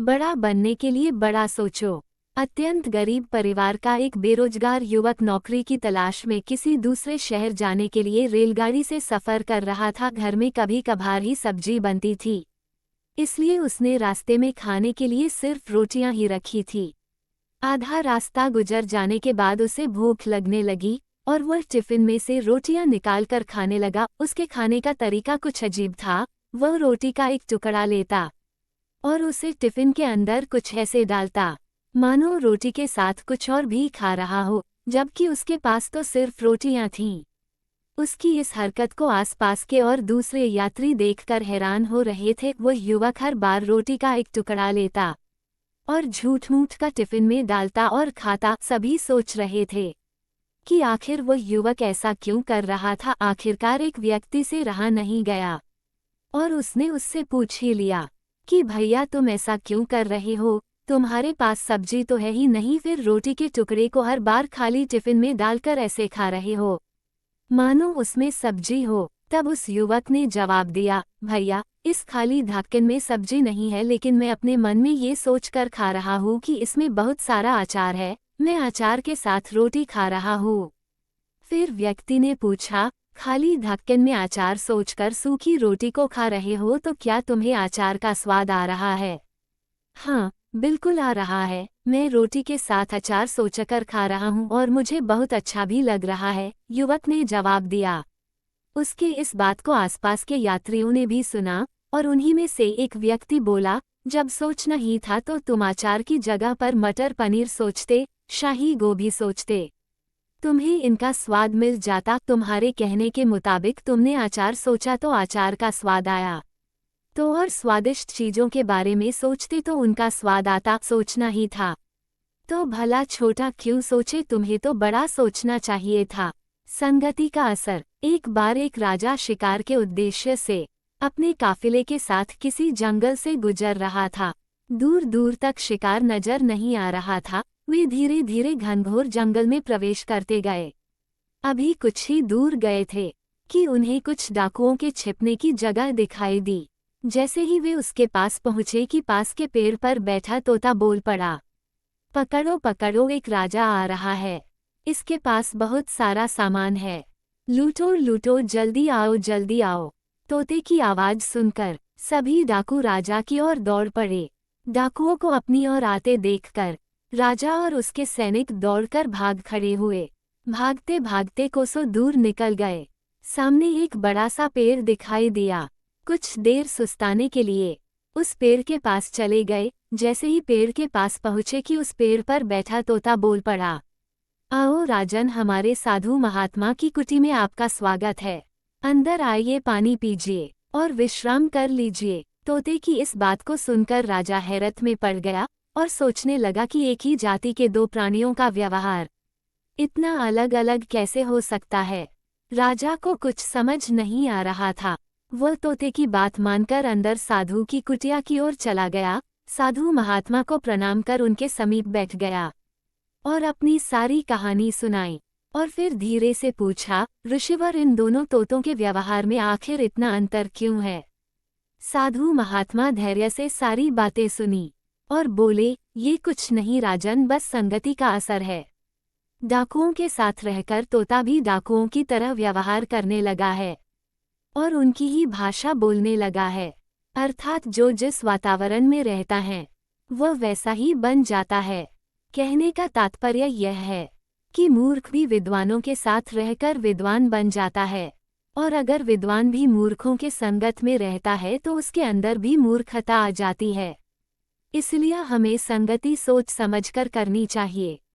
बड़ा बनने के लिए बड़ा सोचो। अत्यंत गरीब परिवार का एक बेरोजगार युवक नौकरी की तलाश में किसी दूसरे शहर जाने के लिए रेलगाड़ी से सफर कर रहा था। घर में कभी कभार ही सब्जी बनती थी, इसलिए उसने रास्ते में खाने के लिए सिर्फ रोटियां ही रखी थी। आधा रास्ता गुजर जाने के बाद उसे भूख लगने लगी और वह टिफिन में से रोटियां निकालकर खाने लगा। उसके खाने का तरीका कुछ अजीब था। वह रोटी का एक टुकड़ा लेता और उसे टिफिन के अंदर कुछ ऐसे डालता मानो रोटी के साथ कुछ और भी खा रहा हो, जबकि उसके पास तो सिर्फ रोटियां थीं। उसकी इस हरकत को आसपास के और दूसरे यात्री देखकर हैरान हो रहे थे। वह युवक हर बार रोटी का एक टुकड़ा लेता और झूठ-मूठ का टिफिन में डालता और खाता। सभी सोच रहे थे कि आखिर वह युवक ऐसा क्यों कर रहा था। आखिरकार एक व्यक्ति से रहा नहीं गया और उसने उससे पूछ ही लिया कि भैया, तुम ऐसा क्यों कर रहे हो? तुम्हारे पास सब्जी तो है ही नहीं, फिर रोटी के टुकड़े को हर बार खाली टिफिन में डालकर ऐसे खा रहे हो मानो उसमें सब्जी हो। तब उस युवक ने जवाब दिया, भैया, इस खाली ढक्कन में सब्जी नहीं है, लेकिन मैं अपने मन में ये सोचकर खा रहा हूँ कि इसमें बहुत सारा अचार है। मैं अचार के साथ रोटी खा रहा हूँ। फिर व्यक्ति ने पूछा, खाली ढक्कन में अचार सोचकर सूखी रोटी को खा रहे हो, तो क्या तुम्हें अचार का स्वाद आ रहा है? हाँ, बिल्कुल आ रहा है। मैं रोटी के साथ अचार सोचकर खा रहा हूँ और मुझे बहुत अच्छा भी लग रहा है, युवक ने जवाब दिया। उसके इस बात को आसपास के यात्रियों ने भी सुना और उन्हीं में से एक व्यक्ति बोला, जब सोचना ही था तो तुम अचार की जगह पर मटर पनीर सोचते, शाही गोभी सोचते। तुम्हें इनका स्वाद मिल जाता। तुम्हारे कहने के मुताबिक तुमने अचार सोचा तो अचार का स्वाद आया, तो और स्वादिष्ट चीजों के बारे में सोचते तो उनका स्वाद आता। सोचना ही था तो भला छोटा क्यों सोचे, तुम्हें तो बड़ा सोचना चाहिए था। संगति का असर। एक बार एक राजा शिकार के उद्देश्य से अपने काफिले के साथ किसी जंगल से गुजर रहा था। दूर दूर तक शिकार नजर नहीं आ रहा था। वे धीरे धीरे घनघोर जंगल में प्रवेश करते गए। अभी कुछ ही दूर गए थे कि उन्हें कुछ डाकुओं के छिपने की जगह दिखाई दी। जैसे ही वे उसके पास पहुंचे कि पास के पेड़ पर बैठा तोता बोल पड़ा, पकड़ो पकड़ो, एक राजा आ रहा है। इसके पास बहुत सारा सामान है, लूटो लूटो, जल्दी आओ जल्दी आओ। तोते की आवाज सुनकर सभी डाकू राजा की ओर दौड़ पड़े। डाकुओं को अपनी ओर आते देखकर राजा और उसके सैनिक दौड़कर भाग खड़े हुए। भागते भागते कोसों दूर निकल गए। सामने एक बड़ा सा पेड़ दिखाई दिया। कुछ देर सुस्ताने के लिए उस पेड़ के पास चले गए। जैसे ही पेड़ के पास पहुँचे कि उस पेड़ पर बैठा तोता बोल पड़ा, आओ राजन, हमारे साधु महात्मा की कुटी में आपका स्वागत है। अंदर आइए, पानी पीजिए और विश्राम कर लीजिए। तोते की इस बात को सुनकर राजा हैरत में पड़ गया और सोचने लगा कि एक ही जाति के दो प्राणियों का व्यवहार इतना अलग अलग कैसे हो सकता है। राजा को कुछ समझ नहीं आ रहा था। वह तोते की बात मानकर अंदर साधु की कुटिया की ओर चला गया। साधु महात्मा को प्रणाम कर उनके समीप बैठ गया और अपनी सारी कहानी सुनाई और फिर धीरे से पूछा, ऋषिवर, इन दोनों तोतों के व्यवहार में आखिर इतना अंतर क्यों है? साधु महात्मा धैर्य से सारी बातें सुनी और बोले, ये कुछ नहीं राजन, बस संगति का असर है। डाकुओं के साथ रहकर तोता भी डाकुओं की तरह व्यवहार करने लगा है और उनकी ही भाषा बोलने लगा है। अर्थात जो जिस वातावरण में रहता है वह वैसा ही बन जाता है। कहने का तात्पर्य यह है कि मूर्ख भी विद्वानों के साथ रहकर विद्वान बन जाता है, और अगर विद्वान भी मूर्खों के संगत में रहता है तो उसके अंदर भी मूर्खता आ जाती है। इसलिए हमें संगति सोच समझकर करनी चाहिए।